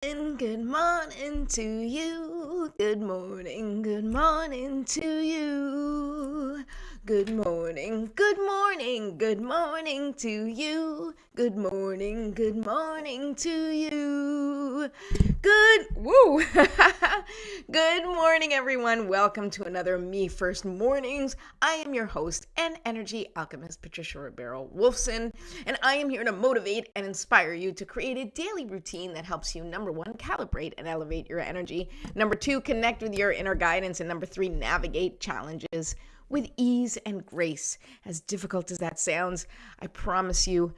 And good morning to you. Good morning to you. Good morning to you. Good morning to you. Woo! Good morning, everyone. Welcome to another Me First Mornings. I am your host and energy alchemist, Patricia Ribeiro Wolfson, and I am here to motivate and inspire you to create a daily routine that helps you, number one, calibrate and elevate your energy, number two, connect with your inner guidance, and number three, navigate challenges with ease and grace. As difficult as that sounds, I promise you,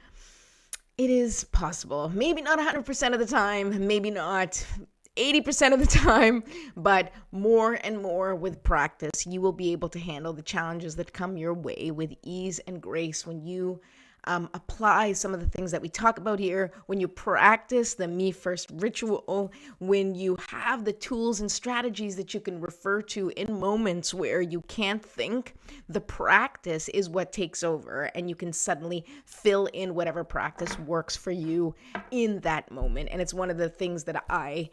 it is possible. Maybe not 100% of the time, maybe not 80% of the time, but more and more with practice, you will be able to handle the challenges that come your way with ease and grace when you apply some of the things that we talk about here, when you practice the Me First ritual, when you have the tools and strategies that you can refer to in moments where you can't think. The practice is what takes over, and you can suddenly fill in whatever practice works for you in that moment. And it's one of the things that I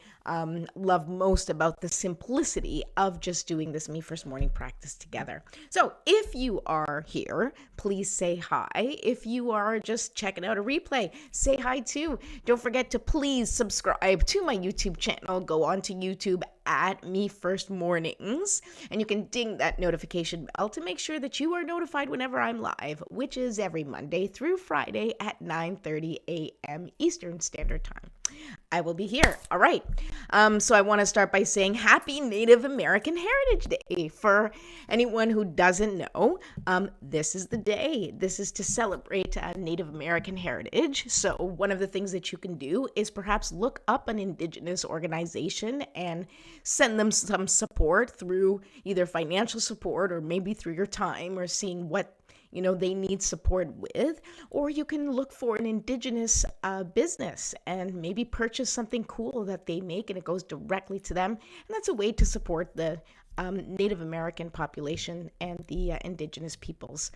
love most about the simplicity of just doing this Me First morning practice together. So if you are here, please say hi. If you are just checking out a replay, say hi too. Don't forget to please subscribe to my YouTube channel. Go on to YouTube at Me First Mornings, and you can ding that notification bell to make sure that you are notified whenever I'm live, which is every Monday through Friday at 9:30 a.m. Eastern Standard Time. I will be here. All right. So I want to start by saying Happy Native American Heritage Day. For anyone who doesn't know, this is the day. This is to celebrate Native American heritage. So one of the things that you can do is perhaps look up an Indigenous organization and send them some support through either financial support or maybe through your time or seeing what they need support with, or you can look for an Indigenous business and maybe purchase something cool that they make and it goes directly to them. And that's a way to support the Native American population and the Indigenous peoples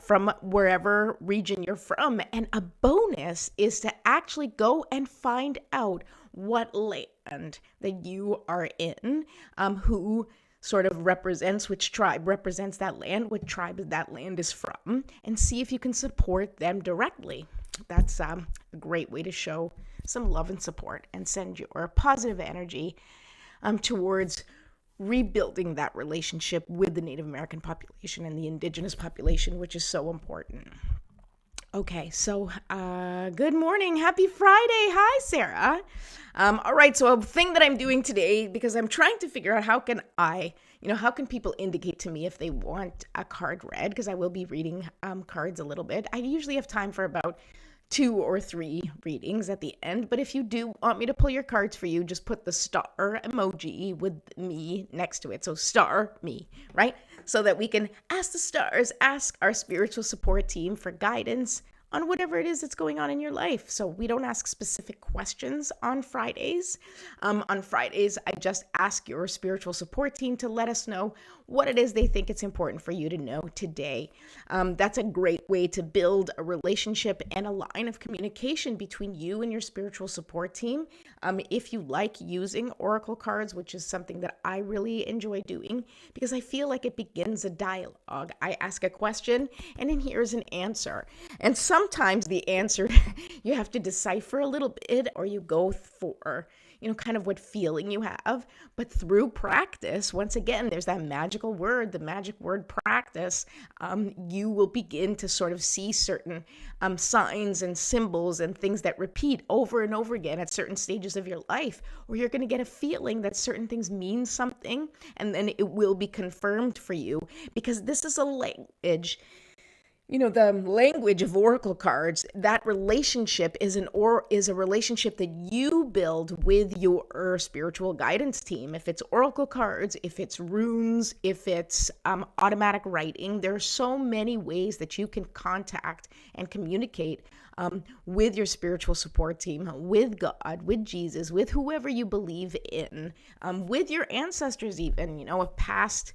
from wherever region you're from. And a bonus is to actually go and find out what land that you are in, who sort of represents, which tribe represents that land, what tribe that land is from, and see if you can support them directly. That's a great way to show some love and support and send your positive energy towards rebuilding that relationship with the Native American population and the Indigenous population, which is so important. Okay, so good morning. Happy Friday. Hi, Sarah. All right, so a thing that I'm doing today, because I'm trying to figure out how can people indicate to me if they want a card read, because I will be reading cards a little bit. I usually have time for about 2 or 3 readings at the end, but if you do want me to pull your cards for you, just put the star emoji with me next to it. So star me, right? So that we can ask the stars, ask our spiritual support team for guidance on whatever it is that's going on in your life. So we don't ask specific questions on Fridays. On Fridays, I just ask your spiritual support team to let us know what it is they think it's important for you to know today. That's a great way to build a relationship and a line of communication between you and your spiritual support team. If you like using oracle cards, which is something that I really enjoy doing, because I feel like it begins a dialogue. I ask a question and then here's an answer. And sometimes the answer you have to decipher a little bit, or you go for kind of what feeling you have. But through practice, once again, there's that magical word, the magic word practice, you will begin to sort of see certain signs and symbols and things that repeat over and over again at certain stages of your life, or you're going to get a feeling that certain things mean something, and then it will be confirmed for you, because this is a language. The language of oracle cards, that relationship is a relationship that you build with your spiritual guidance team. If it's oracle cards, if it's runes, if it's automatic writing, there are so many ways that you can contact and communicate with your spiritual support team, with God, with Jesus, with whoever you believe in, with your ancestors even, a past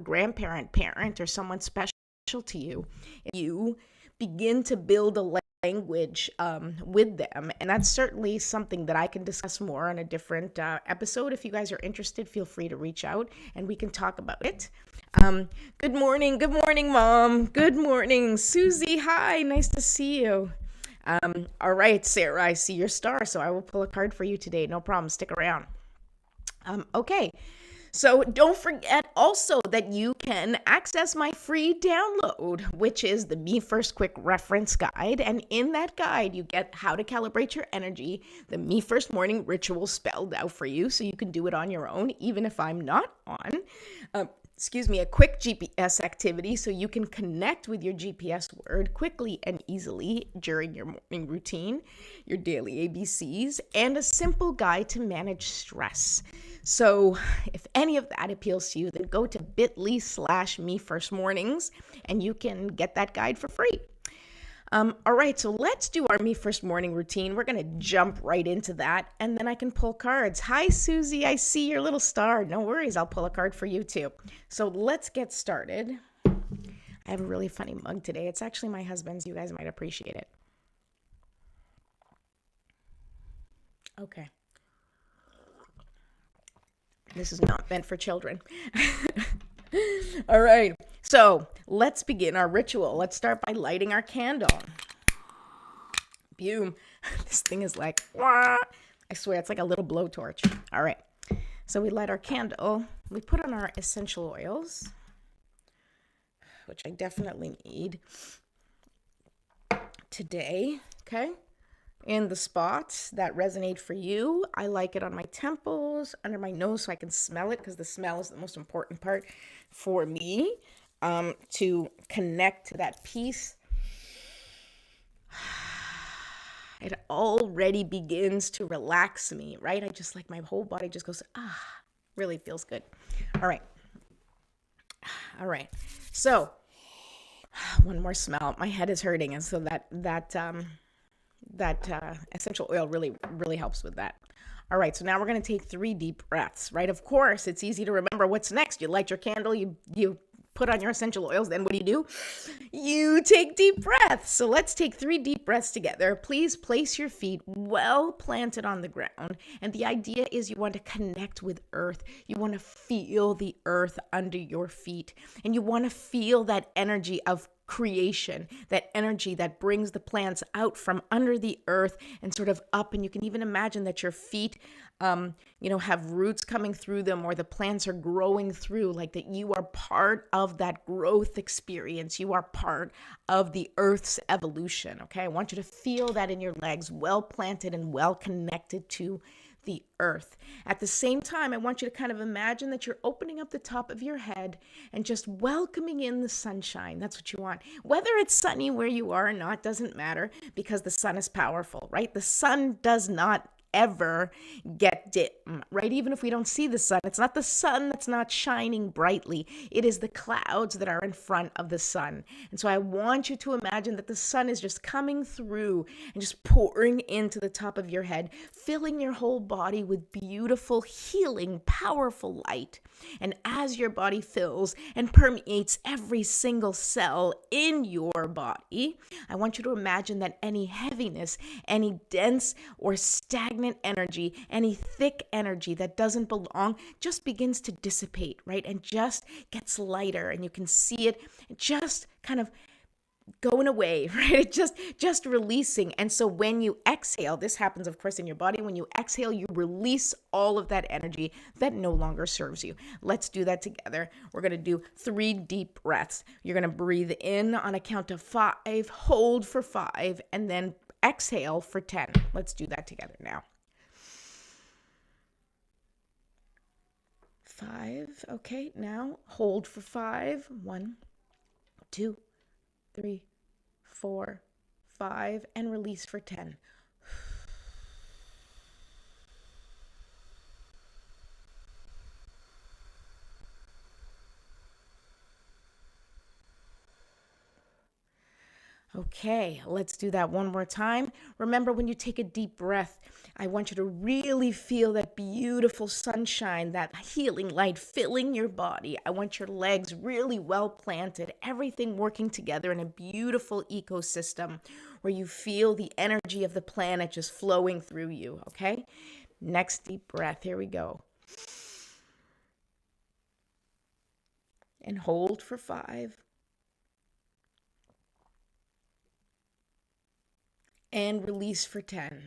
grandparent, parent, or someone special to you. You begin to build a language with them. And that's certainly something that I can discuss more on a different episode. If you guys are interested, feel free to reach out and we can talk about it. Good morning. Good morning, Mom. Good morning, Susie. Hi. Nice to see you. All right, Sarah, I see your star, so I will pull a card for you today. No problem. Stick around. Okay. So don't forget also that you can access my free download, which is the Me First Quick Reference Guide. And in that guide, you get how to calibrate your energy, the Me First Morning ritual spelled out for you so you can do it on your own, even if I'm not on. A quick GPS activity so you can connect with your GPS word quickly and easily during your morning routine, your daily ABCs, and a simple guide to manage stress. So if any of that appeals to you, then go to bit.ly/mefirstmornings and you can get that guide for free. All right, so let's do our Me First Morning routine. We're going to jump right into that, and then I can pull cards. Hi, Susie. I see your little star. No worries. I'll pull a card for you, too. So let's get started. I have a really funny mug today. It's actually my husband's. You guys might appreciate it. Okay. This is not meant for children. All right. So let's begin our ritual. Let's start by lighting our candle. Boom. This thing is like, wah. I swear it's like a little blowtorch. All right. So we light our candle. We put on our essential oils, which I definitely need today. Okay. In the spots that resonate for you. I like it on my temples, under my nose, so I can smell it, because the smell is the most important part for me, to connect to that peace. It already begins to relax me, right? I just like my whole body just goes, really feels good. All right. So one more smell. My head is hurting, and so that essential oil really helps with that. All right, so now we're going to take 3 deep breaths, right? Of course, it's easy to remember what's next. You light your candle, you put on your essential oils, then what do? You take deep breaths. So let's take 3 deep breaths together. Please place your feet well planted on the ground. And the idea is you want to connect with earth. You want to feel the earth under your feet. And you want to feel that energy of creation, that energy that brings the plants out from under the earth and sort of up. And you can even imagine that your feet have roots coming through them, or the plants are growing through, like that you are part of that growth experience. You are part of the earth's evolution. Okay. I want you to feel that in your legs, well planted and well connected to the earth. At the same time, I want you to kind of imagine that you're opening up the top of your head and just welcoming in the sunshine. That's what you want. Whether it's sunny where you are or not doesn't matter, because the sun is powerful, right? The sun does not ever get dim, right? Even if we don't see the sun, it's not the sun that's not shining brightly. It is the clouds that are in front of the sun. And so I want you to imagine that the sun is just coming through and just pouring into the top of your head, filling your whole body with beautiful, healing, powerful light. And as your body fills and permeates every single cell in your body, I want you to imagine that any heaviness, any dense or stagnant energy, any thick energy that doesn't belong just begins to dissipate, right? And just gets lighter, and you can see it just kind of going away, right? Just releasing. And so when you exhale, this happens, of course, in your body. When you exhale, you release all of that energy that no longer serves you. Let's do that together. We're going to do 3 deep breaths. You're going to breathe in on a count of 5, hold for 5, and then exhale for 10. Let's do that together now. 5. Okay, now hold for 5. 1, 2, 3, 4, 5, and release for 10. Okay, let's do that one more time. Remember, when you take a deep breath, I want you to really feel that beautiful sunshine, that healing light filling your body. I want your legs really well planted, everything working together in a beautiful ecosystem where you feel the energy of the planet just flowing through you, okay? Next deep breath. Here we go. And hold for 5. And release for 10.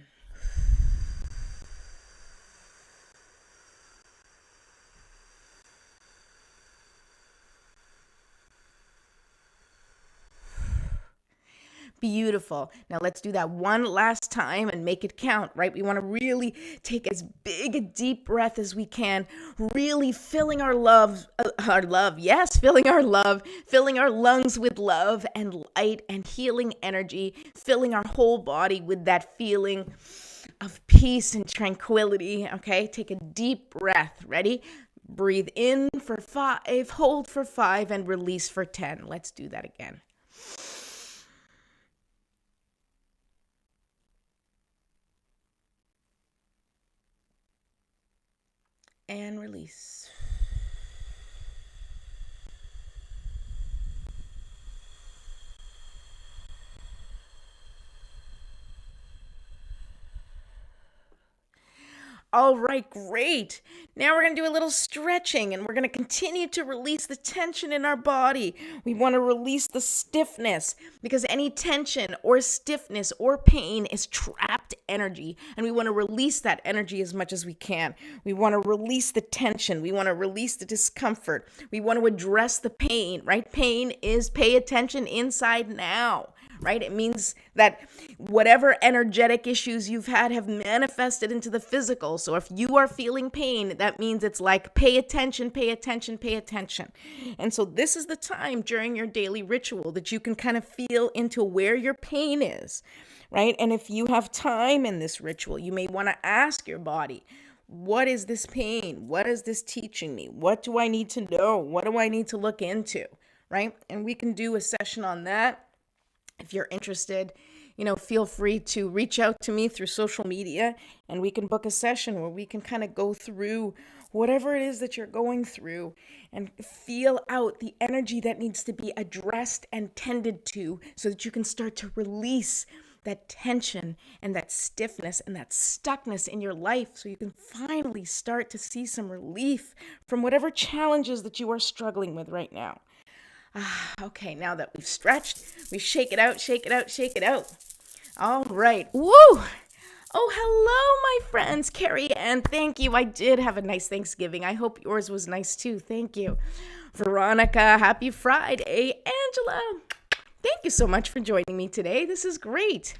Beautiful. Now let's do that one last time and make it count, right? We want to really take as big a deep breath as we can, really filling our filling our lungs with love and light and healing energy, filling our whole body with that feeling of peace and tranquility, okay? Take a deep breath. Ready? Breathe in for 5, hold for 5, and release for 10. Let's do that again. And release. All right, great. Now we're going to do a little stretching and we're going to continue to release the tension in our body. We want to release the stiffness because any tension or stiffness or pain is trapped energy, and we want to release that energy as much as we can. We want to release the tension. We want to release the discomfort. We want to address the pain, right? Pain is pay attention inside now. Right? It means that whatever energetic issues you've had have manifested into the physical. So if you are feeling pain, that means it's like pay attention, pay attention, pay attention. And so this is the time during your daily ritual that you can kind of feel into where your pain is, right? And if you have time in this ritual, you may want to ask your body, what is this pain? What is this teaching me? What do I need to know? What do I need to look into, right? And we can do a session on that. If you're interested, feel free to reach out to me through social media and we can book a session where we can kind of go through whatever it is that you're going through and feel out the energy that needs to be addressed and tended to so that you can start to release that tension and that stiffness and that stuckness in your life so you can finally start to see some relief from whatever challenges that you are struggling with right now. Okay, now that we've stretched, we shake it out, shake it out, shake it out. All right. Woo! Oh, hello, my friends. Carrie Ann, thank you. I did have a nice Thanksgiving. I hope yours was nice too. Thank you. Veronica, happy Friday. Angela, thank you so much for joining me today. This is great.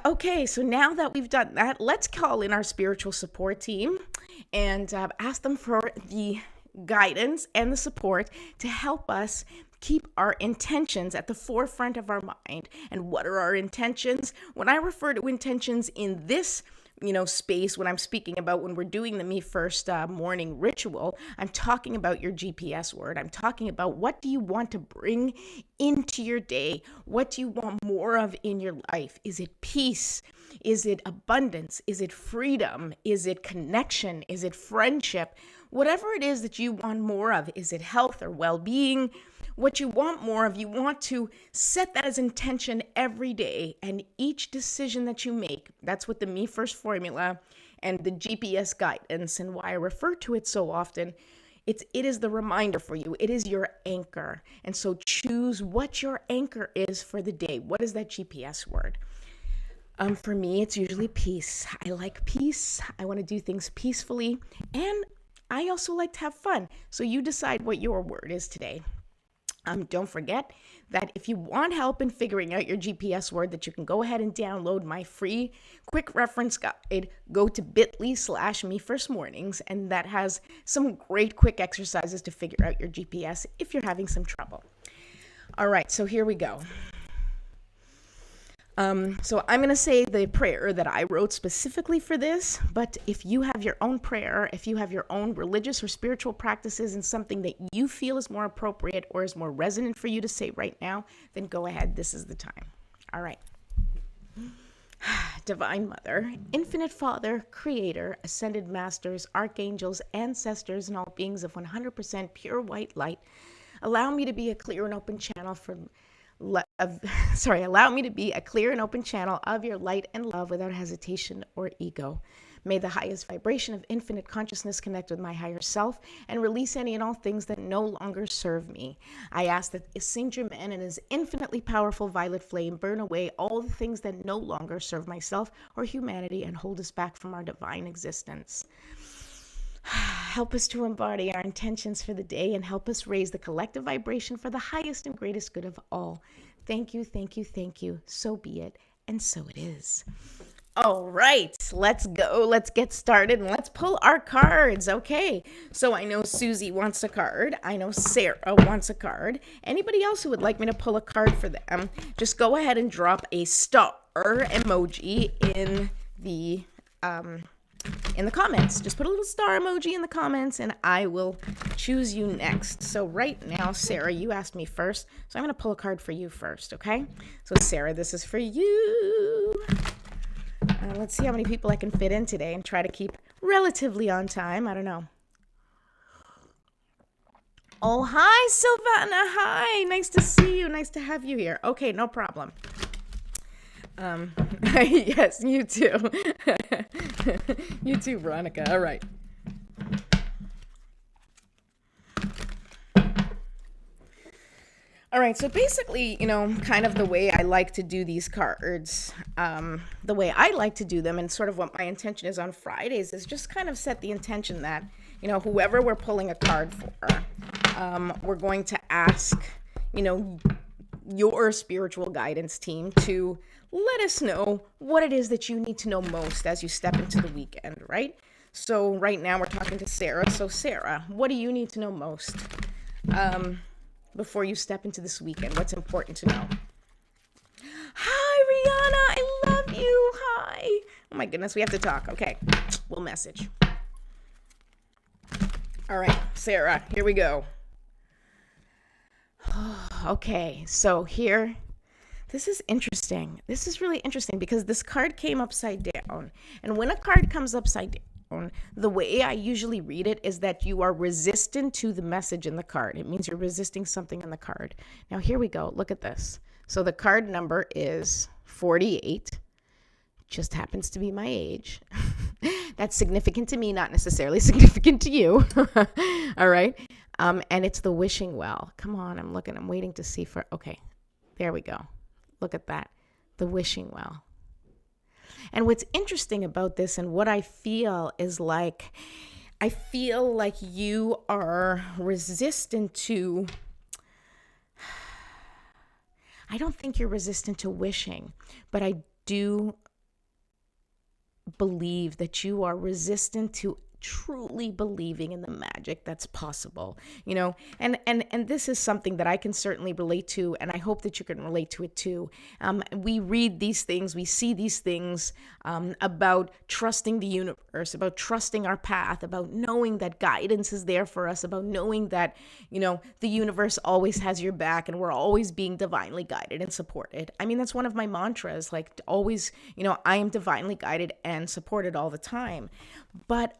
Okay, so now that we've done that, let's call in our spiritual support team and ask them for the guidance and the support to help us keep our intentions at the forefront of our mind. And what are our intentions? When I refer to intentions in this space, when I'm speaking about when we're doing the Me First morning ritual, I'm talking about your GPS word. I'm talking about what do you want to bring into your day? What do you want more of in your life? Is it peace? Is it abundance? Is it freedom? Is it connection? Is it friendship? Whatever it is that you want more of, is it health or well-being? What you want more of, you want to set that as intention every day, and each decision that you make. That's what the Me First formula and the GPS guidance and why I refer to it so often. It is the reminder for you. It is your anchor. And so choose what your anchor is for the day. What is that GPS word? For me, it's usually peace. I like peace. I want to do things peacefully, and I also like to have fun. So you decide what your word is today. Don't forget that if you want help in figuring out your GPS word, that you can go ahead and download my free quick reference guide. Go to bit.ly/mefirstmornings, and that has some great quick exercises to figure out your GPS if you're having some trouble. All right, so here we go. So I'm going to say the prayer that I wrote specifically for this, but if you have your own prayer, if you have your own religious or spiritual practices and something that you feel is more appropriate or is more resonant for you to say right now, then go ahead. This is the time. All right. Divine Mother, Infinite Father, Creator, Ascended Masters, Archangels, Ancestors, and all beings of 100% pure white light, allow me to be a clear and open channel allow me to be a clear and open channel of your light and love without hesitation or ego. May the highest vibration of infinite consciousness connect with my higher self and release any and all things that no longer serve me. I ask that Saint Germain and his infinitely powerful violet flame burn away all the things that no longer serve myself or humanity and hold us back from our divine existence. Help us to embody our intentions for the day and help us raise the collective vibration for the highest and greatest good of all. Thank you, thank you, thank you. So be it, and so it is. All right, let's go. Let's get started and let's pull our cards. Okay, so I know Susie wants a card. I know Sarah wants a card. Anybody else who would like me to pull a card for them, just go ahead and drop a star emoji in the comments. Just put a little star emoji in the comments and I will choose you next. So right now, Sarah, you asked me first, so I'm going to pull a card for you first, okay? So Sarah, this is for you. Let's see how many people I can fit in today and try to keep relatively on time. I don't know. Oh, hi, Silvana. Hi. Nice to see you. Nice to have you here. Okay, no problem. Yes, you too. You too, Veronica. All right. All right, so basically, kind of the way I like to do these cards, the way I like to do them and sort of what my intention is on Fridays is just kind of set the intention that, whoever we're pulling a card for, we're going to ask, your spiritual guidance team to let us know what it is that you need to know most as you step into the weekend, right? So right now we're talking to Sarah. So Sarah, what do you need to know most? Before you step into this weekend, what's important to know? Hi, Rihanna. I love you. Hi. Oh, my goodness. We have to talk. Okay. We'll message. All right, Sarah, here we go. Okay. So here, this is interesting. This is really interesting because this card came upside down. And when a card comes upside down, the way I usually read it is that you are resistant to the message in the card. It means you're resisting something in the card. Now, here we go. Look at this. So the card number is 48. Just happens to be my age. That's significant to me, not necessarily significant to you. All right. And it's the wishing well. Come on. I'm waiting to see okay. There we go. Look at that. The wishing well. And what's interesting about this and what I feel is I feel like you are resistant to, I don't think you're resistant to wishing, but I do believe that you are resistant to truly believing in the magic that's possible, and this is something that I can certainly relate to, and I hope that you can relate to it too. We read these things, we see these things about trusting the universe, about trusting our path, about knowing that guidance is there for us, about knowing that, the universe always has your back and we're always being divinely guided and supported. I mean, that's one of my mantras, like always, I am divinely guided and supported all the time. But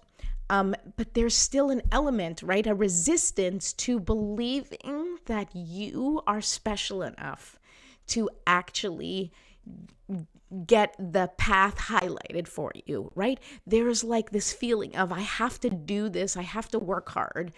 there's still an element, right? A resistance to believing that you are special enough to actually get the path highlighted for you, right? There's like this feeling of I have to do this, I have to work hard,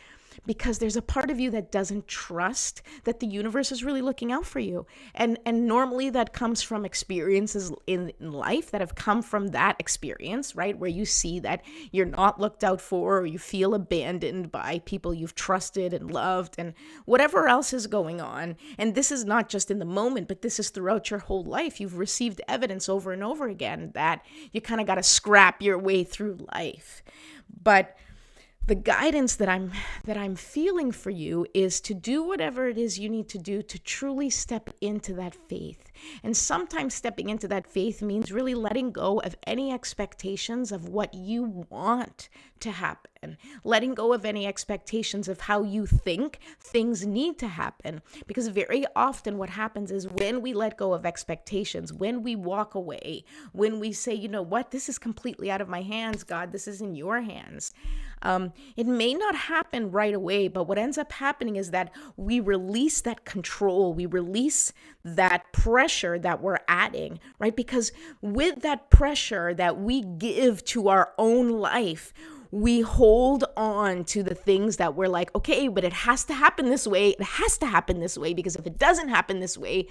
because there's a part of you that doesn't trust that the universe is really looking out for you. And normally that comes from experiences in life that have come from that experience, right? Where you see that you're not looked out for, or you feel abandoned by people you've trusted and loved and whatever else is going on. And this is not just in the moment, but this is throughout your whole life. You've received evidence over and over again that you kind of got to scrap your way through life. But the guidance that I'm feeling for you is to do whatever it is you need to do to truly step into that faith. And sometimes stepping into that faith means really letting go of any expectations of what you want to happen, letting go of any expectations of how you think things need to happen. Because very often what happens is when we let go of expectations, when we walk away, when we say, you know what, this is completely out of my hands, God, this is in your hands. It may not happen right away, but what ends up happening is that we release that control, we release that pressure that we're adding, right? Because with that pressure that we give to our own life, we hold on to the things that we're like, okay, but it has to happen this way. It has to happen this way, because if it doesn't happen this way,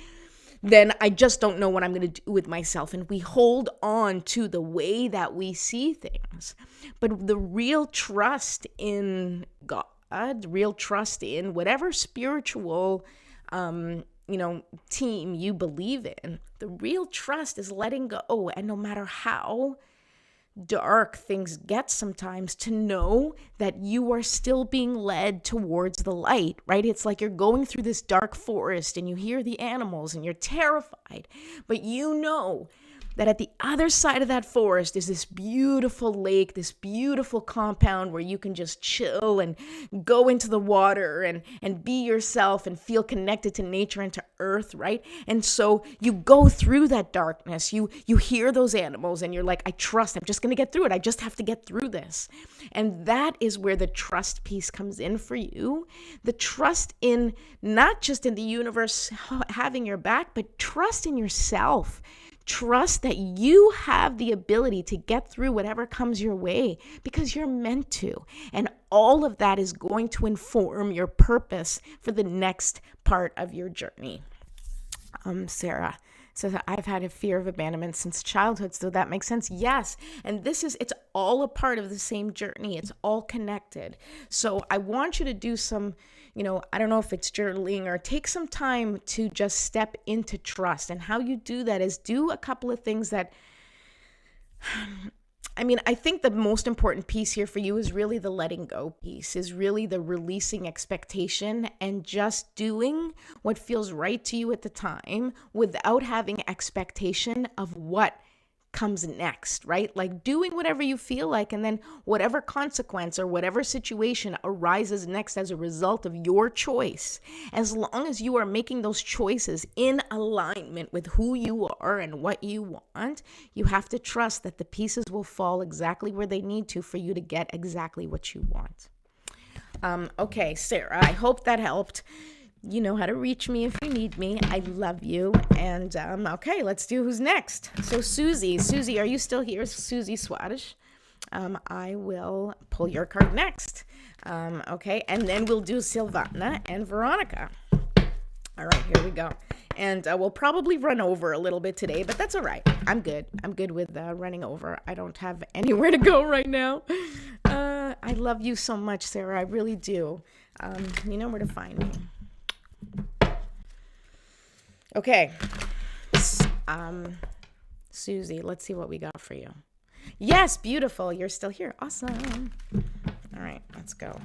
then I just don't know what I'm going to do with myself. And we hold on to the way that we see things. But the real trust in God, real trust in whatever spiritual, team you believe in, the real trust is letting go. And no matter how dark things get sometimes, to know that you are still being led towards the light, right? It's like you're going through this dark forest and you hear the animals and you're terrified, but you know that at the other side of that forest is this beautiful lake, this beautiful compound where you can just chill and go into the water and be yourself and feel connected to nature and to earth, right? And so you go through that darkness, you hear those animals and you're like, I trust, I'm just going to get through it. I just have to get through this. And that is where the trust piece comes in for you. The trust in not just in the universe having your back, but trust in yourself. Trust that you have the ability to get through whatever comes your way because you're meant to. And all of that is going to inform your purpose for the next part of your journey. Sarah says, I've had a fear of abandonment since childhood, so that makes sense. Yes. And it's all a part of the same journey. It's all connected. So I want you to do some, I don't know if it's journaling or take some time to just step into trust. And how you do that is do a couple of things that, I think the most important piece here for you is really the letting go piece, is really the releasing expectation and just doing what feels right to you at the time without having expectation of what comes next, right? Like doing whatever you feel like, and then whatever consequence or whatever situation arises next as a result of your choice, as long as you are making those choices in alignment with who you are and what you want, you have to trust that the pieces will fall exactly where they need to for you to get exactly what you want. Okay, Sarah, I hope that helped. You know how to reach me if you need me. I love you. And okay, let's do who's next. So Susie, are you still here? Susie Swadesh. I will pull your card next. Okay, and then we'll do Silvana and Veronica. All right, here we go. And we'll probably run over a little bit today, but that's all right. I'm good. I'm good with running over. I don't have anywhere to go right now. I love you so much, Sarah. I really do. You know where to find me. Okay, Susie, let's see what we got for you. Yes, beautiful. You're still here. Awesome. All right, let's go.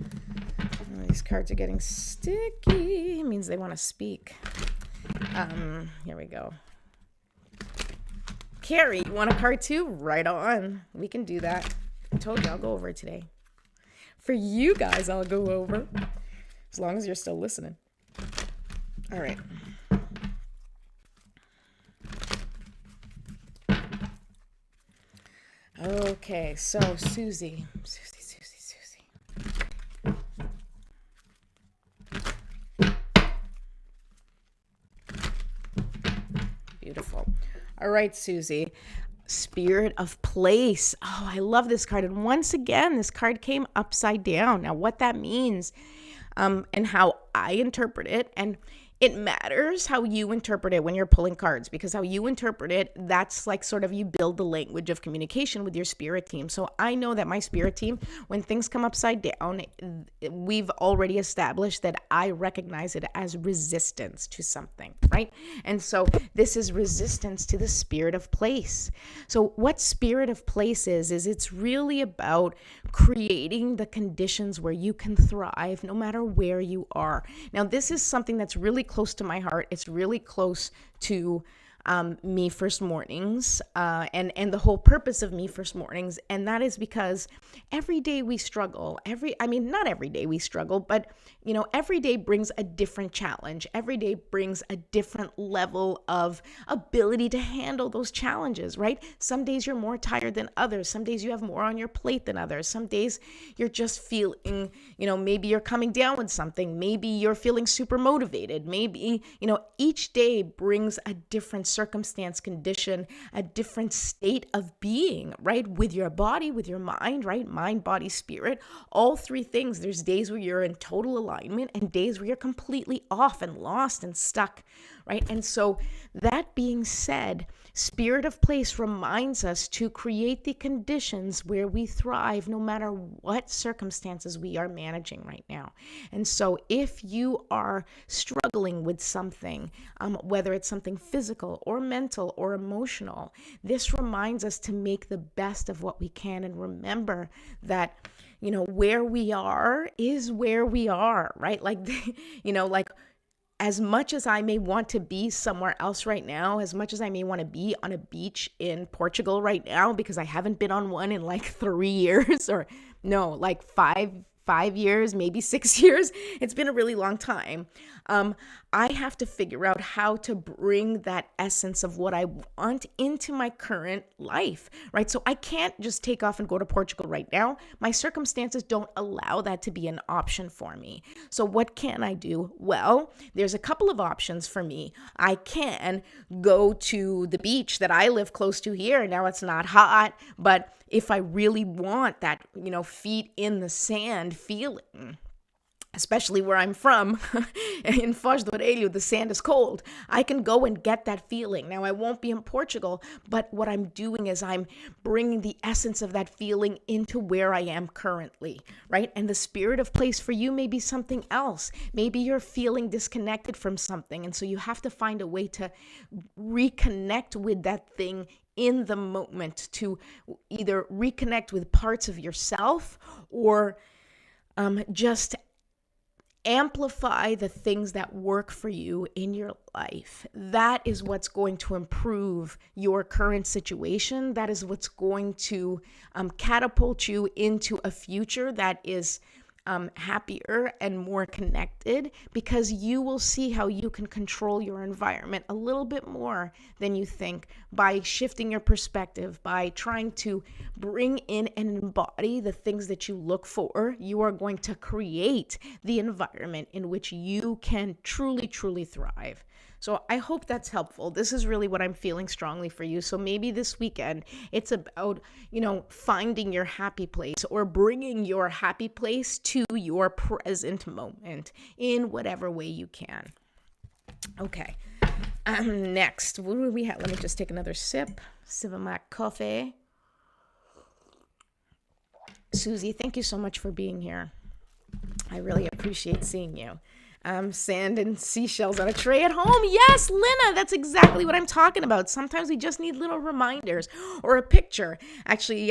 Oh, these cards are getting sticky. It means they want to speak. Here we go. Carrie, you want a card too? Right on. We can do that. I told you I'll go over it today. For you guys, I'll go over. As long as you're still listening. All right. Okay, so Susie. Beautiful. All right, Susie. Spirit of place. Oh, I love this card. And once again, this card came upside down. Now, what that means and how I interpret it, and it matters how you interpret it when you're pulling cards, because how you interpret it, that's like sort of you build the language of communication with your spirit team. So I know that my spirit team, when things come upside down, we've already established that I recognize it as resistance to something, right? And so this is resistance to the spirit of place. So what spirit of place is it's really about creating the conditions where you can thrive no matter where you are. Now, this is something that's really close to my heart. It's really close to Me First Mornings, and the whole purpose of Me First Mornings. And that is because every day we struggle. Not every day we struggle, but every day brings a different challenge. Every day brings a different level of ability to handle those challenges, right? Some days you're more tired than others. Some days you have more on your plate than others. Some days you're just feeling, maybe you're coming down with something. Maybe you're feeling super motivated. Maybe, each day brings a different circumstance, condition, a different state of being, right? With your body, with your mind, right? Mind, body, spirit, all three things. There's days where you're in total alignment and days where you're completely off and lost and stuck, right? And so that being said, Spirit of Place reminds us to create the conditions where we thrive no matter what circumstances we are managing right now. And so if you are struggling with something, whether it's something physical or mental or emotional, this reminds us to make the best of what we can and remember that where we are is where we are, right? Like, as much as I may want to be somewhere else right now, as much as I may want to be on a beach in Portugal right now, because I haven't been on one in like 3 years or no, like five years, maybe 6 years. It's been a really long time. I have to figure out how to bring that essence of what I want into my current life, right? So I can't just take off and go to Portugal right now. My circumstances don't allow that to be an option for me. So what can I do? Well, there's a couple of options for me. I can go to the beach that I live close to here. Now it's not hot, but if I really want that, feet in the sand feeling, especially where I'm from, in Foz do Areia, the sand is cold. I can go and get that feeling. Now, I won't be in Portugal, but what I'm doing is I'm bringing the essence of that feeling into where I am currently, right? And the Spirit of Place for you may be something else. Maybe you're feeling disconnected from something, and so you have to find a way to reconnect with that thing in the moment, to either reconnect with parts of yourself or just amplify the things that work for you in your life. That is what's going to improve your current situation. That is what's going to catapult you into a future that is happier and more connected, because you will see how you can control your environment a little bit more than you think by shifting your perspective, by trying to bring in and embody the things that you look for. You are going to create the environment in which you can truly, truly thrive. So I hope that's helpful. This is really what I'm feeling strongly for you. So maybe this weekend, it's about, finding your happy place or bringing your happy place to your present moment in whatever way you can. Okay. Next, what do we have? Let me just take another sip of my coffee. Susie, thank you so much for being here. I really appreciate seeing you. Sand and seashells on a tray at home. Yes, Lina, that's exactly what I'm talking about. Sometimes we just need little reminders or a picture. Actually,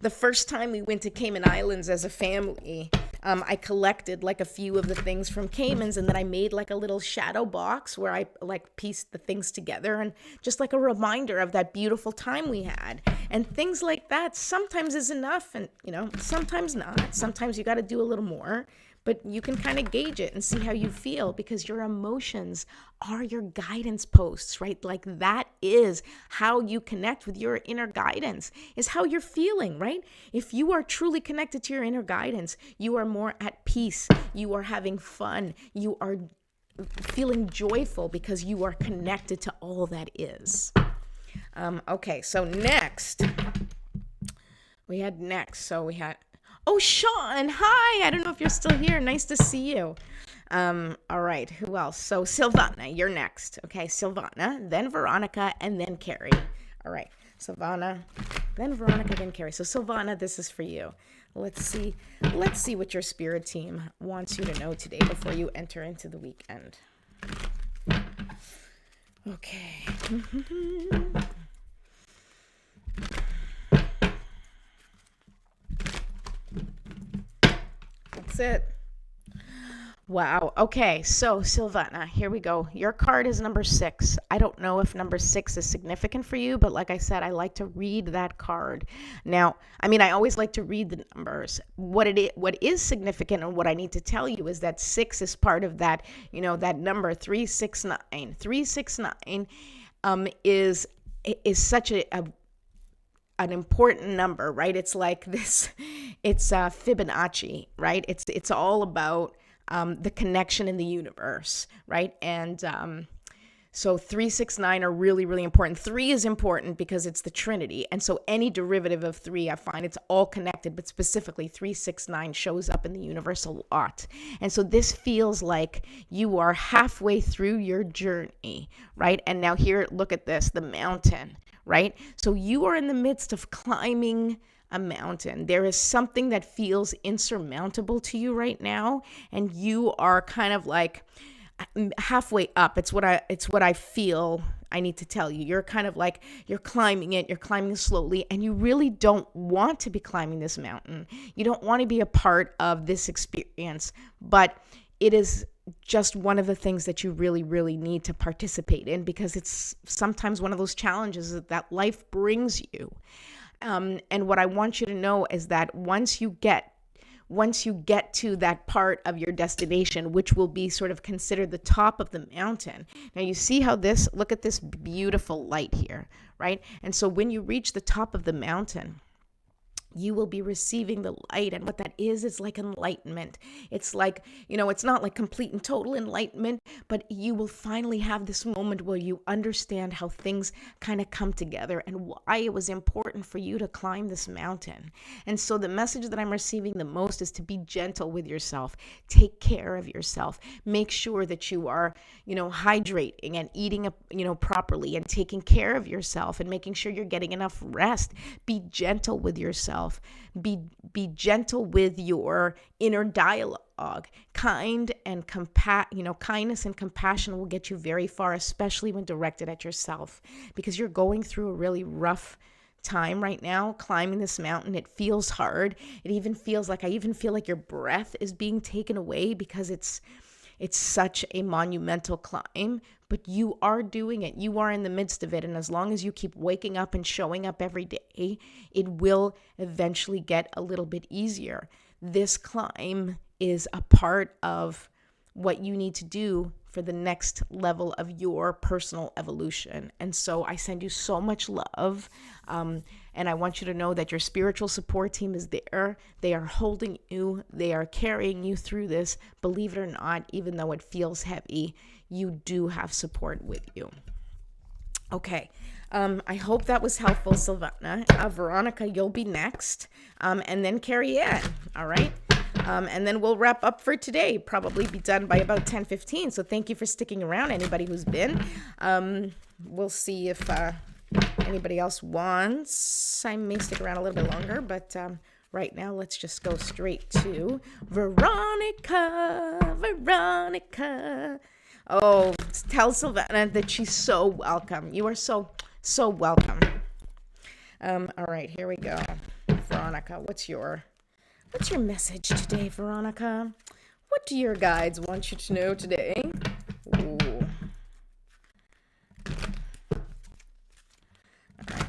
the first time we went to Cayman Islands as a family, I collected like a few of the things from Caymans, and then I made like a little shadow box where I like pieced the things together, and just like a reminder of that beautiful time we had. And things like that sometimes is enough, and sometimes not. Sometimes you got to do a little more. But you can kind of gauge it and see how you feel, because your emotions are your guidance posts, right? Like that is how you connect with your inner guidance, is how you're feeling, right? If you are truly connected to your inner guidance, you are more at peace. You are having fun. You are feeling joyful because you are connected to all that is. Okay, so next. Oh, Sean, hi. I don't know if you're still here. Nice to see you. All right, who else? So Silvana, you're next. Okay, Silvana, then Veronica, and then Carrie. All right, Silvana, then Veronica, then Carrie. So Silvana, this is for you. Let's see what your spirit team wants you to know today before you enter into the weekend. Okay. That's it. Wow. Okay. So, Silvana, here we go. Your card is number 6. I don't know if number 6 is significant for you, but like I said, I like to read that card. Now, I always like to read the numbers. What is significant and what I need to tell you is that 6 is part of that, that number 369. 369 is such an important number, right? It's like this, it's Fibonacci, right? It's all about the connection in the universe, right? And so 3, 6, 9 are really, really important. 3 is important because it's the Trinity. And so any derivative of 3, I find it's all connected, but specifically 3, 6, 9 shows up in the universe a lot. And so this feels like you are halfway through your journey, right? And now here, look at this, the mountain, right? So you are in the midst of climbing a mountain. There is something that feels insurmountable to you right now, and you are kind of like halfway up. It's what I feel I need to tell you. You're kind of like, you're climbing it, you're climbing slowly, and you really don't want to be climbing this mountain. You don't want to be a part of this experience, but it is just one of the things that you really, really need to participate in, because it's sometimes one of those challenges that life brings you. And what I want you to know is that once you get to that part of your destination, which will be sort of considered the top of the mountain. Now you see how look at this beautiful light here, right? And so when you reach the top of the mountain, you will be receiving the light. And what that is like enlightenment. It's like, it's not like complete and total enlightenment, but you will finally have this moment where you understand how things kind of come together and why it was important for you to climb this mountain. And so the message that I'm receiving the most is to be gentle with yourself. Take care of yourself. Make sure that you are, hydrating and eating, properly, and taking care of yourself and making sure you're getting enough rest. Be gentle with yourself. Be gentle with your inner dialogue. Kindness and compassion will get you very far, especially when directed at yourself, because you're going through a really rough time right now climbing this mountain. It feels hard. It even feels like, I even feel like your breath is being taken away because it's such a monumental climb, but you are doing it. You are in the midst of it. And as long as you keep waking up and showing up every day, it will eventually get a little bit easier. This climb is a part of what you need to do for the next level of your personal evolution. And so I send you so much love. And I want you to know that your spiritual support team is there. They are holding you. They are carrying you through this. Believe it or not, even though it feels heavy, you do have support with you. Okay. I hope that was helpful, Silvana. Veronica, you'll be next. And then Carrie Ann. All right. And then we'll wrap up for today. Probably be done by about 10:15. So thank you for sticking around, anybody who's been. We'll see if anybody else wants. I may stick around a little bit longer, but right now let's just go straight to Veronica. Veronica. Oh, tell Silvana that she's so welcome. You are so welcome. All right, here we go. Veronica, what's your message today, Veronica? What do your guides want you to know today? Ooh. All right.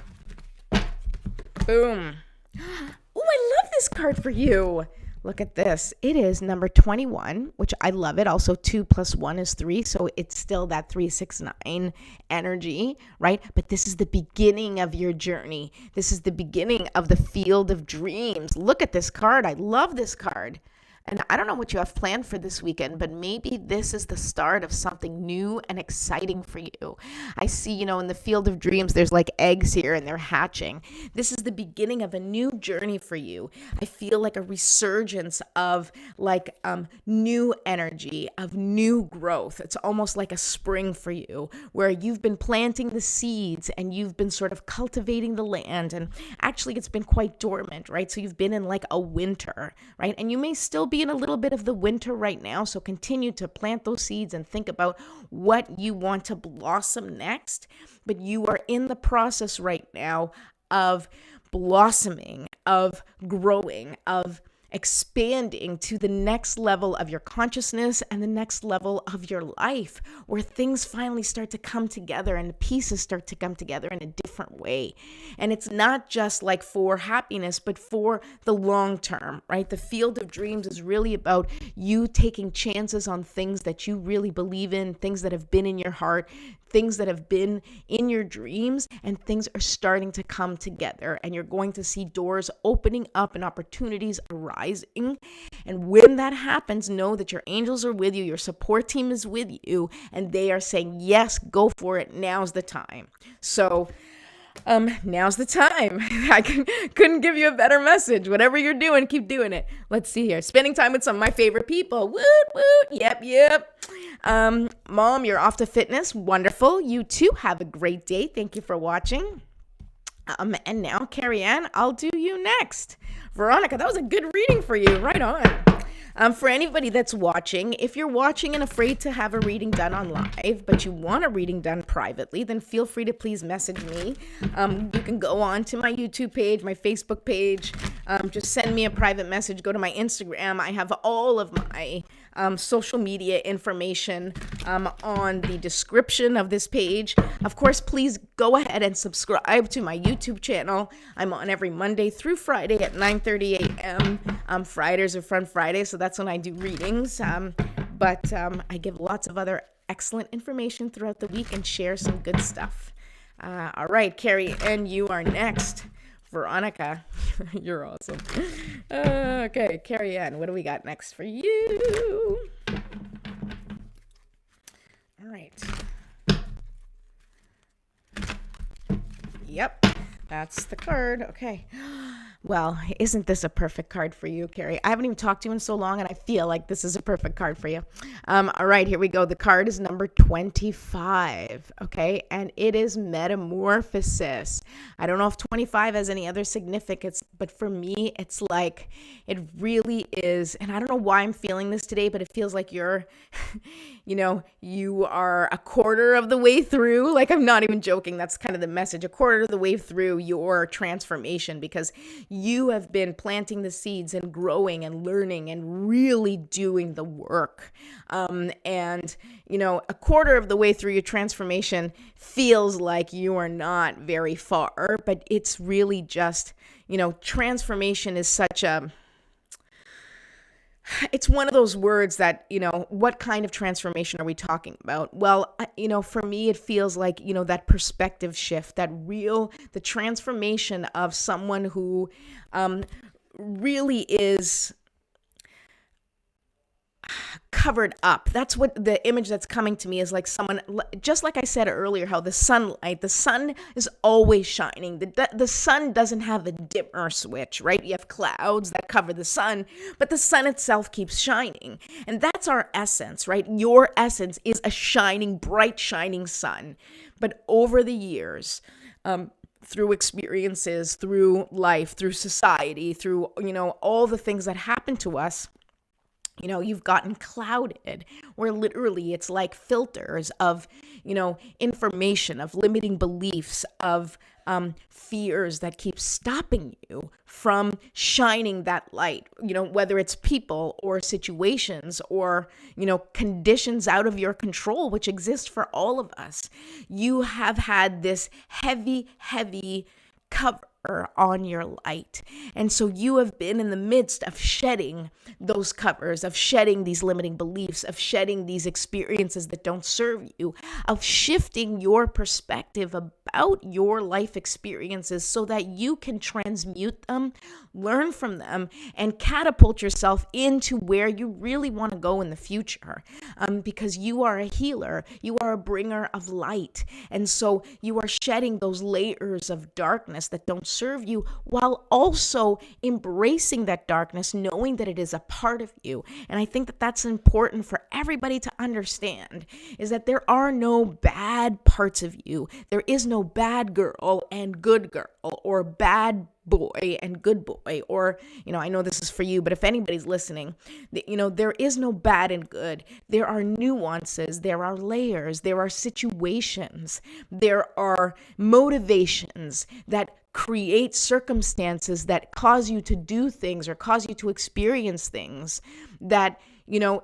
Boom. Oh, I love this card for you. Look at this. It is number 21, which I love it. Also, 2 + 1 is 3. So it's still that 369 energy, right? But this is the beginning of your journey. This is the beginning of the field of dreams. Look at this card. I love this card. And I don't know what you have planned for this weekend, but maybe this is the start of something new and exciting for you. I see, in the field of dreams, there's like eggs here and they're hatching. This is the beginning of a new journey for you. I feel like a resurgence of like new energy, of new growth. It's almost like a spring for you where you've been planting the seeds and you've been sort of cultivating the land. And actually, it's been quite dormant, right? So you've been in like a winter, right? And you may still be in a little bit of the winter right now. So continue to plant those seeds and think about what you want to blossom next. But you are in the process right now of blossoming, of growing, of expanding to the next level of your consciousness and the next level of your life, where things finally start to come together and the pieces start to come together in a different way. And it's not just like for happiness, but for the long term, right? The field of dreams is really about you taking chances on things that you really believe in, things that have been in your heart, things that have been in your dreams, and things are starting to come together, and you're going to see doors opening up and opportunities arising. And when that happens, know that your angels are with you, your support team is with you, and they are saying, yes, go for it. Now's the time. So now's the time. I couldn't give you a better message. Whatever you're doing, keep doing it. Let's see here. Spending time with some of my favorite people. Woot, woot. Yep. Mom, you're off to fitness. Wonderful. You too. Have a great day. Thank you for watching. And now, Carrie Ann, I'll do you next. Veronica, that was a good reading for you. Right on. For anybody that's watching, if you're watching and afraid to have a reading done on live, but you want a reading done privately, then feel free to please message me. You can go on to my YouTube page, my Facebook page. Just send me a private message. Go to my Instagram. I have all of my social media information on the description of this page. Of course, please go ahead and subscribe to my YouTube channel. I'm on every Monday through Friday at 9:30 a.m. Fridays are Fun Friday, so that's when I do readings. But I give lots of other excellent information throughout the week and share some good stuff. All right, Carrie, and you are next. Veronica, you're awesome. Okay, Carrie Ann, what do we got next for you? All right. Yep, that's the card. Okay. Well, isn't this a perfect card for you, Carrie? I haven't even talked to you in so long, and I feel like this is a perfect card for you. All right, here we go. The card is number 25, okay? And it is Metamorphosis. I don't know if 25 has any other significance, but for me, it's like, it really is, and I don't know why I'm feeling this today, but it feels like you're, you are a quarter of the way through. Like, I'm not even joking. That's kind of the message. A quarter of the way through your transformation, because you have been planting the seeds and growing and learning and really doing the work. And, a quarter of the way through your transformation feels like you are not very far, but it's really just, transformation is such a, it's one of those words that, what kind of transformation are we talking about? Well, for me, it feels like, that perspective shift, the transformation of someone who really is covered up. That's what the image that's coming to me is, like someone, just like I said earlier, how the sun is always shining. The sun doesn't have a dimmer switch, right? You have clouds that cover the sun, but the sun itself keeps shining. And that's our essence, right? Your essence is a shining, bright, shining sun. But over the years, through experiences, through life, through society, through, all the things that happen to us, you've gotten clouded, where literally it's like filters of, information, of limiting beliefs, of fears that keep stopping you from shining that light, whether it's people or situations or, conditions out of your control, which exist for all of us. You have had this heavy, heavy cover on your light. And so you have been in the midst of shedding those covers, of shedding these limiting beliefs, of shedding these experiences that don't serve you, of shifting your perspective about your life experiences so that you can transmute them, learn from them, and catapult yourself into where you really want to go in the future. Because you are a healer, you are a bringer of light. And so you are shedding those layers of darkness that don't serve you while also embracing that darkness, knowing that it is a part of you. And I think that that's important for everybody to understand, is that there are no bad parts of you. There is no bad girl and good girl, or bad boy and good boy, or, I know this is for you, but if anybody's listening, there is no bad and good. There are nuances, there are layers, there are situations, there are motivations that create circumstances that cause you to do things or cause you to experience things that,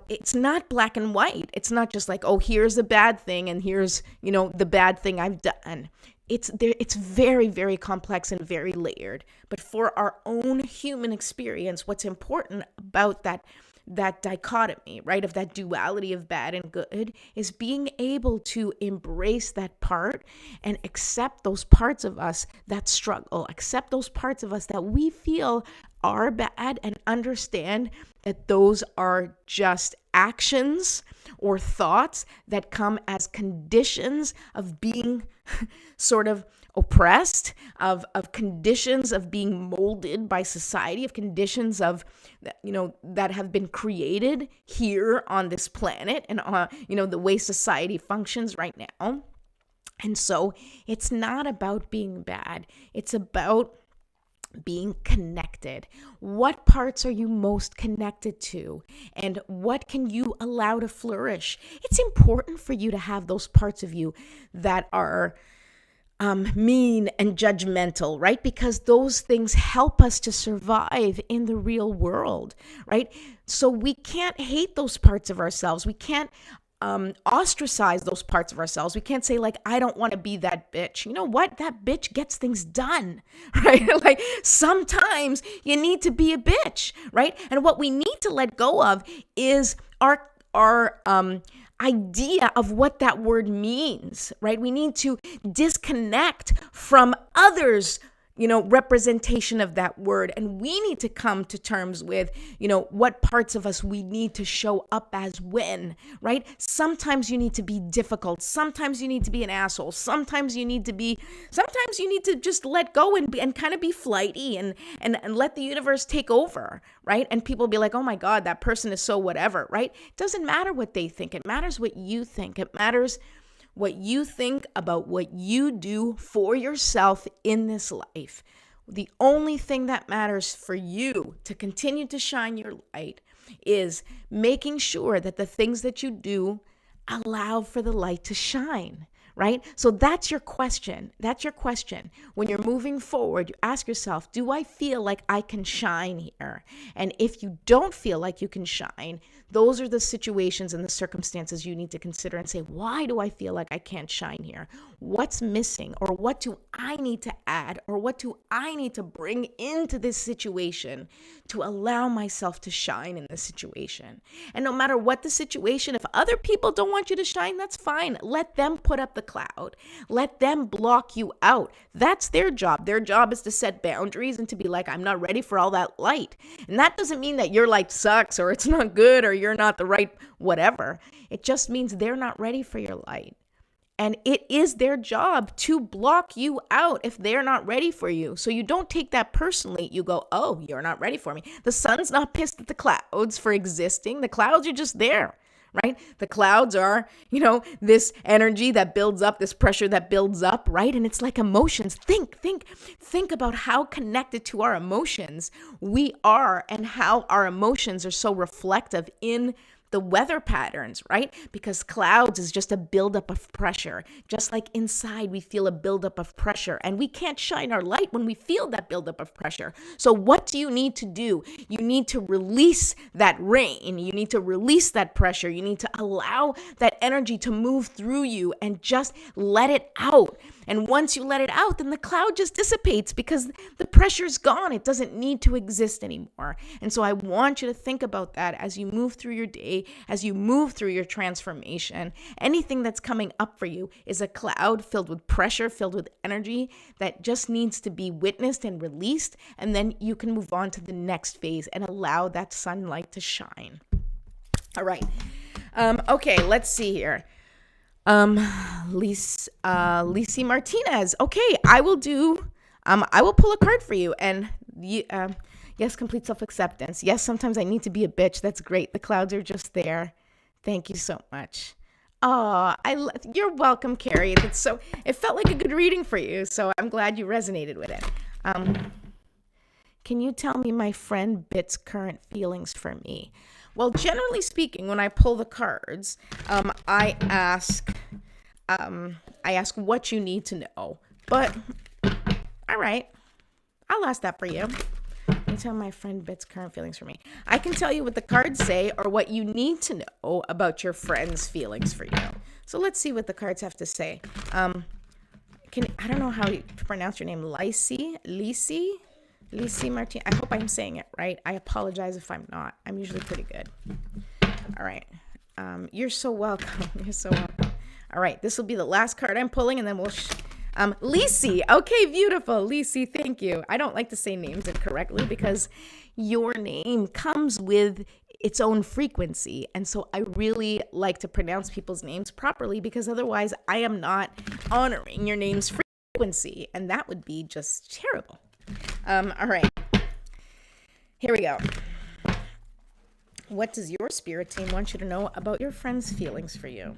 it's not black and white. It's not just like, oh, here's a bad thing and here's, the bad thing I've done. It's very, very complex and very layered. But for our own human experience, what's important about that dichotomy, right, of that duality of bad and good, is being able to embrace that part and accept those parts of us that struggle, accept those parts of us that we feel are bad, and understand that those are just actions or thoughts that come as conditions of being sort of oppressed, of conditions of being molded by society, of conditions of, that have been created here on this planet and, the way society functions right now. And so it's not about being bad. It's about being connected. What parts are you most connected to? And what can you allow to flourish? It's important for you to have those parts of you that are mean and judgmental, right? Because those things help us to survive in the real world, right? So we can't hate those parts of ourselves. We can't ostracize those parts of ourselves. We can't say, like, I don't want to be that bitch. You know what? That bitch gets things done, right? Like, sometimes you need to be a bitch, right? And what we need to let go of is our idea of what that word means, right? We need to disconnect from others' representation of that word. And we need to come to terms with, what parts of us we need to show up as when, right? Sometimes you need to be difficult. Sometimes you need to be an asshole. Sometimes you need to just let go and kind of be flighty and let the universe take over, right? And people be like, oh my God, that person is so whatever, right? It doesn't matter what they think. It matters what you think. It matters what you think about what you do for yourself in this life. The only thing that matters for you to continue to shine your light is making sure that the things that you do allow for the light to shine, right? So that's your question. That's your question. When you're moving forward, you ask yourself, do I feel like I can shine here? And if you don't feel like you can shine, those are the situations and the circumstances you need to consider and say, why do I feel like I can't shine here? What's missing? Or what do I need to add? Or what do I need to bring into this situation to allow myself to shine in this situation? And no matter what the situation, if other people don't want you to shine, that's fine. Let them put up the cloud. Let them block you out. That's their job. Their job is to set boundaries and to be like, I'm not ready for all that light. And that doesn't mean that your light sucks or it's not good or you're not the right whatever. It just means they're not ready for your light. And it is their job to block you out if they're not ready for you. So you don't take that personally. You go, oh, you're not ready for me. The sun's not pissed at the clouds for existing. The clouds are just there, right? The clouds are, this energy that builds up, this pressure that builds up, right? And it's like emotions. Think about how connected to our emotions we are and how our emotions are so reflective in the weather patterns, right? Because clouds is just a buildup of pressure. Just like inside, we feel a buildup of pressure, and we can't shine our light when we feel that buildup of pressure. So what do you need to do? You need to release that rain. You need to release that pressure. You need to allow that energy to move through you and just let it out. And once you let it out, then the cloud just dissipates because the pressure's gone. It doesn't need to exist anymore. And so I want you to think about that as you move through your day, as you move through your transformation. Anything that's coming up for you is a cloud filled with pressure, filled with energy that just needs to be witnessed and released. And then you can move on to the next phase and allow that sunlight to shine. All right. Okay, let's see here. Lisi Martinez. Okay, I will pull a card for you. And yes, complete self-acceptance. Yes, sometimes I need to be a bitch. That's great. The clouds are just there. Thank you so much. Oh, you're welcome, Carrie. It felt like a good reading for you, so I'm glad you resonated with it. Can you tell me my friend Bit's current feelings for me? Well, generally speaking, when I pull the cards, I ask what you need to know. But all right, I'll ask that for you. Can you tell my friend Bit's current feelings for me? I can tell you what the cards say or what you need to know about your friend's feelings for you. So let's see what the cards have to say. I don't know how to pronounce your name. Lisi Martin. I hope I'm saying it right. I apologize if I'm not. I'm usually pretty good. All right. You're so welcome. You're so welcome. All right. This will be the last card I'm pulling, and then we'll... Lisi. Okay, beautiful. Lisi, thank you. I don't like to say names incorrectly because your name comes with its own frequency. And so I really like to pronounce people's names properly because otherwise I am not honoring your name's frequency. And that would be just terrible. All right, here we go. What does your spirit team want you to know about your friend's feelings for you?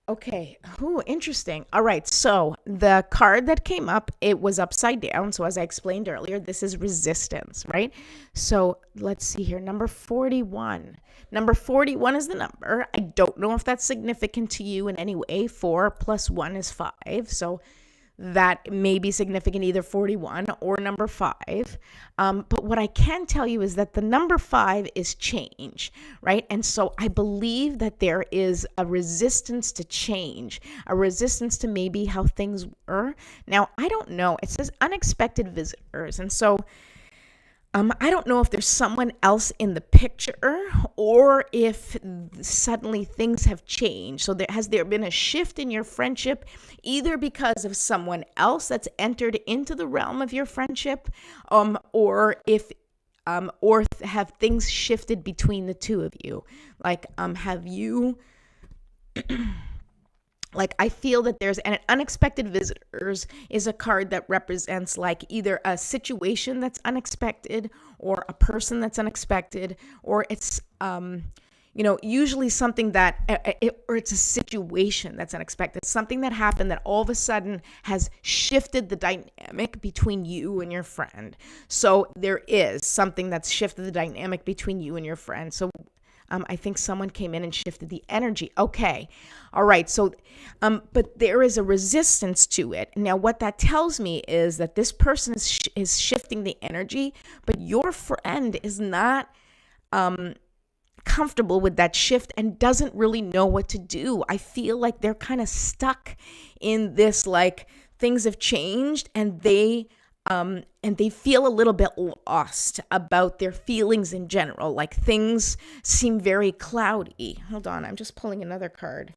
Okay. Ooh, interesting. All right. So the card that came up, it was upside down. So as I explained earlier, this is resistance, right? So let's see here. Number 41. Number 41 is the number. I don't know if that's significant to you in any way. 4 plus 1 is 5. So that may be significant, either 41 or number 5. But what I can tell you is that the number 5 is change, right? And so I believe that there is a resistance to change, a resistance to maybe how things were. Now, I don't know. It says unexpected visitors. And so I don't know if there's someone else in the picture or if suddenly things have changed. So has there been a shift in your friendship, either because of someone else that's entered into the realm of your friendship, or have things shifted between the two of you? Like, have you... Like, I feel that there's an unexpected visitors is a card that represents like either a situation that's unexpected or a person that's unexpected, or it's, usually something that, or it's a situation that's unexpected, something that happened that all of a sudden has shifted the dynamic between you and your friend. So there is something that's shifted the dynamic between you and your friend. So I think someone came in and shifted the energy. Okay. All right. So, but there is a resistance to it. Now, what that tells me is that this person is shifting the energy, but your friend is not comfortable with that shift and doesn't really know what to do. I feel like they're kind of stuck in this, like, things have changed, and they feel a little bit lost about their feelings in general. Like, things seem very cloudy. Hold on, I'm just pulling another card.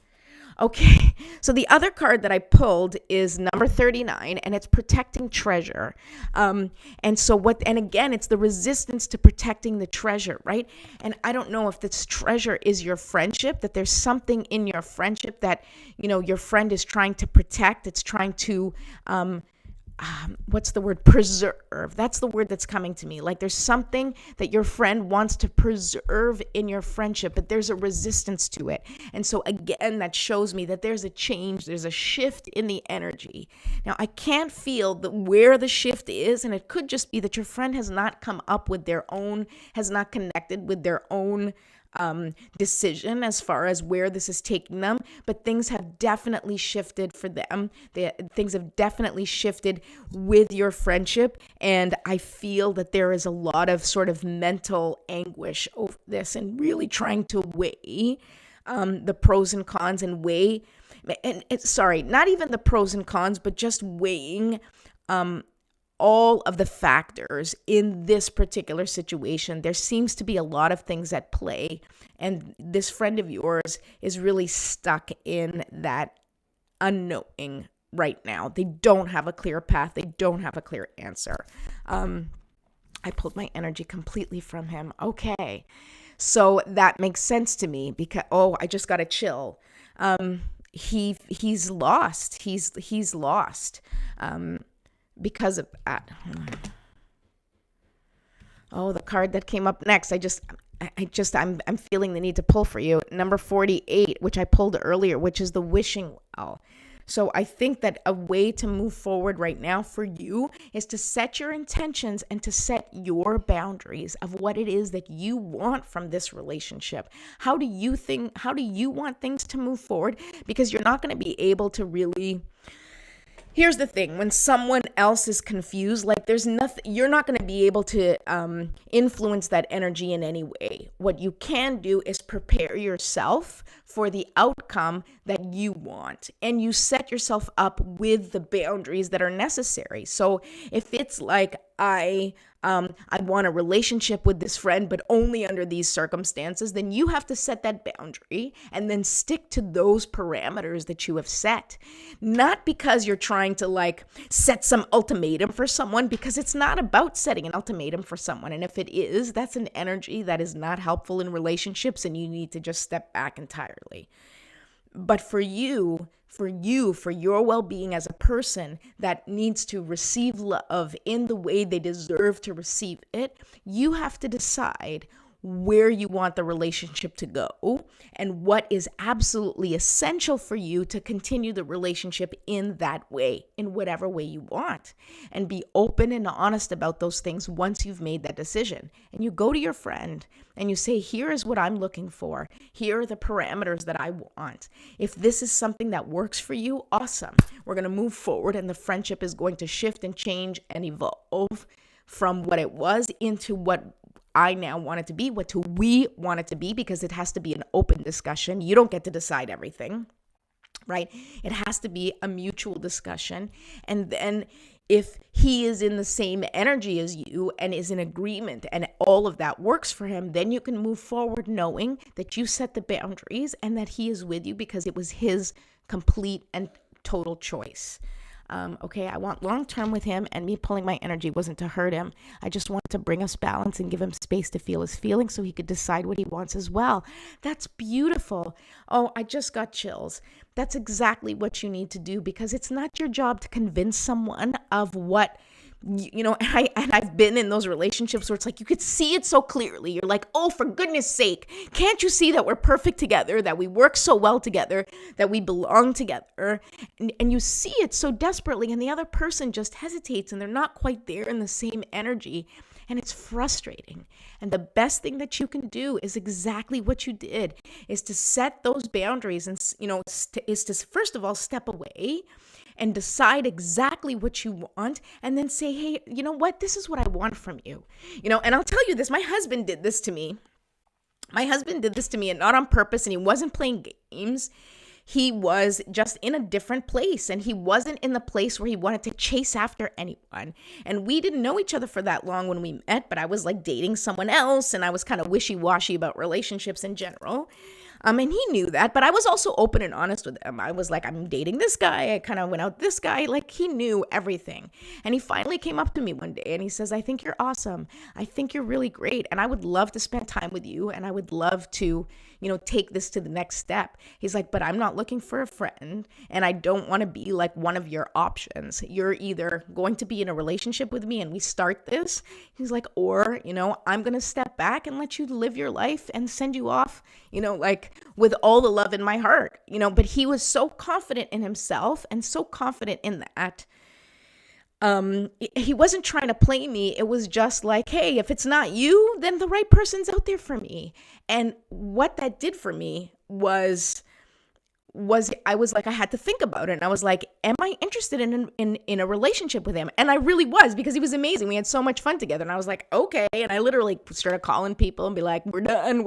Okay, so the other card that I pulled is number 39, and it's protecting treasure. And again, it's the resistance to protecting the treasure, right? And I don't know if this treasure is your friendship, that there's something in your friendship that, your friend is trying to protect. It's trying to, what's the word? Preserve. That's the word that's coming to me. Like, there's something that your friend wants to preserve in your friendship, but there's a resistance to it. And so again, that shows me that there's a change, there's a shift in the energy. Now, I can't feel where the shift is, and it could just be that your friend has not come up with has not connected with their own decision as far as where this is taking them, but things have definitely shifted for them. Things have definitely shifted with your friendship, and I feel that there is a lot of sort of mental anguish over this and really trying to weigh the pros and cons and weigh, and sorry, not even the pros and cons, but just weighing all of the factors in this particular situation. There seems to be a lot of things at play, and this friend of yours is really stuck in that unknowing right now. They don't have a clear path. They don't have a clear answer. I pulled my energy completely from him. Okay. So that makes sense to me because, I just got a chill. He's lost. He's lost. Because of that. The card that came up next, I'm feeling the need to pull for you. Number 48, which I pulled earlier, which is the wishing well. So I think that a way to move forward right now for you is to set your intentions and to set your boundaries of what it is that you want from this relationship. How do you want things to move forward? Because you're not going to be able to really. Here's the thing, when someone else is confused, like there's nothing, you're not going to be able to influence that energy in any way. What you can do is prepare yourself for the outcome that you want, and you set yourself up with the boundaries that are necessary. So if it's like, I want a relationship with this friend, but only under these circumstances, then you have to set that boundary and then stick to those parameters that you have set. Not because you're trying to set some ultimatum for someone, because it's not about setting an ultimatum for someone. And if it is, that's an energy that is not helpful in relationships, and you need to just step back entirely. But for your well-being as a person that needs to receive love in the way they deserve to receive it, you have to decide where you want the relationship to go and what is absolutely essential for you to continue the relationship in that way, in whatever way you want. And be open and honest about those things once you've made that decision. And you go to your friend and you say, here is what I'm looking for. Here are the parameters that I want. If this is something that works for you, awesome. We're going to move forward, and the friendship is going to shift and change and evolve from what it was into what I now want it to be, what do we want it to be, because it has to be an open discussion. You don't get to decide everything, right? It has to be a mutual discussion. And then if he is in the same energy as you and is in agreement and all of that works for him, then you can move forward knowing that you set the boundaries and that he is with you because it was his complete and total choice. I want long-term with him, and me pulling my energy wasn't to hurt him. I just wanted to bring us balance and give him space to feel his feelings so he could decide what he wants as well. That's beautiful. I just got chills. That's exactly what you need to do, because it's not your job to convince someone of what and I've been in those relationships where it's like you could see it so clearly. You're like, oh, for goodness sake, can't you see that we're perfect together, that we work so well together, that we belong together? And you see it so desperately, and the other person just hesitates, and they're not quite there in the same energy. And it's frustrating. And the best thing that you can do is exactly what you did, is to set those boundaries and, is to first of all step away and decide exactly what you want, and then say, hey, you know what? This is what I want from you. And I'll tell you this, my husband did this to me. And not on purpose, and he wasn't playing games. He was just in a different place, and he wasn't in the place where he wanted to chase after anyone. And we didn't know each other for that long when we met, but I was dating someone else, and I was kind of wishy-washy about relationships in general. And he knew that, but I was also open and honest with him. I was like, I'm dating this guy. I kind of went out this guy. He knew everything. And he finally came up to me one day and he says, I think you're awesome. I think you're really great. And I would love to spend time with you. And I would love to, take this to the next step. He's like, but I'm not looking for a friend, and I don't want to be one of your options. You're either going to be in a relationship with me and we start this. He's like, or, I'm going to step back and let you live your life and send you off, with all the love in my heart, but he was so confident in himself and so confident in that. he wasn't trying to play me. It was just like, hey, if it's not you, then the right person's out there for me. And what that did for me was I was like, I had to think about it. And I was like, am I interested in a relationship with him? And I really was, because he was amazing. We had so much fun together. And I was like, okay. And I literally started calling people and be like, we're done. And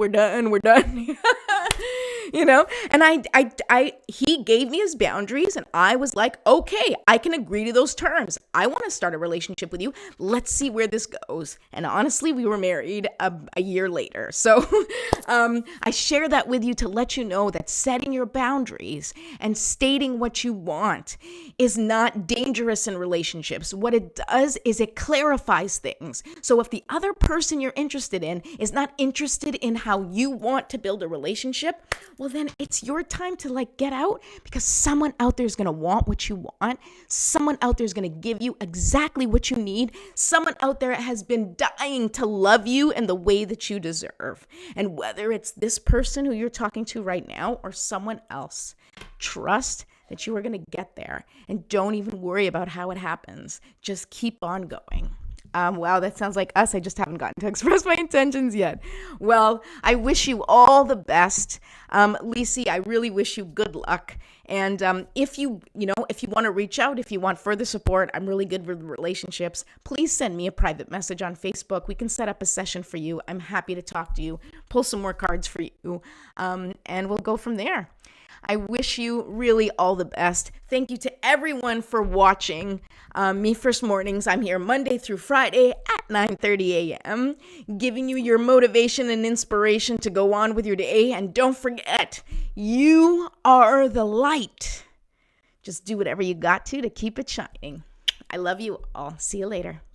he gave me his boundaries, and I was like, okay, I can agree to those terms. I want to start a relationship with you. Let's see where this goes. And honestly, we were married a year later. So I share that with you to let you know that setting your boundaries and stating what you want is not dangerous in relationships. What it does is it clarifies things. So if the other person you're interested in is not interested in how you want to build a relationship, well, then it's your time to get out, because someone out there is going to want what you want. Someone out there is going to give you exactly what you need. Someone out there has been dying to love you in the way that you deserve. And whether it's this person who you're talking to right now or someone else, trust that you are going to get there, and don't even worry about how it happens. Just keep on going. Wow, that sounds like us. I just haven't gotten to express my intentions yet. Well, I wish you all the best. Lisi, I really wish you good luck. And if you want to reach out, if you want further support, I'm really good with relationships. Please send me a private message on Facebook. We can set up a session for you. I'm happy to talk to you, pull some more cards for you, and we'll go from there. I wish you really all the best. Thank you to everyone for watching Me First Mornings. I'm here Monday through Friday at 9:30 a.m., giving you your motivation and inspiration to go on with your day. And don't forget, you are the light. Just do whatever you got to keep it shining. I love you all. See you later. Bye.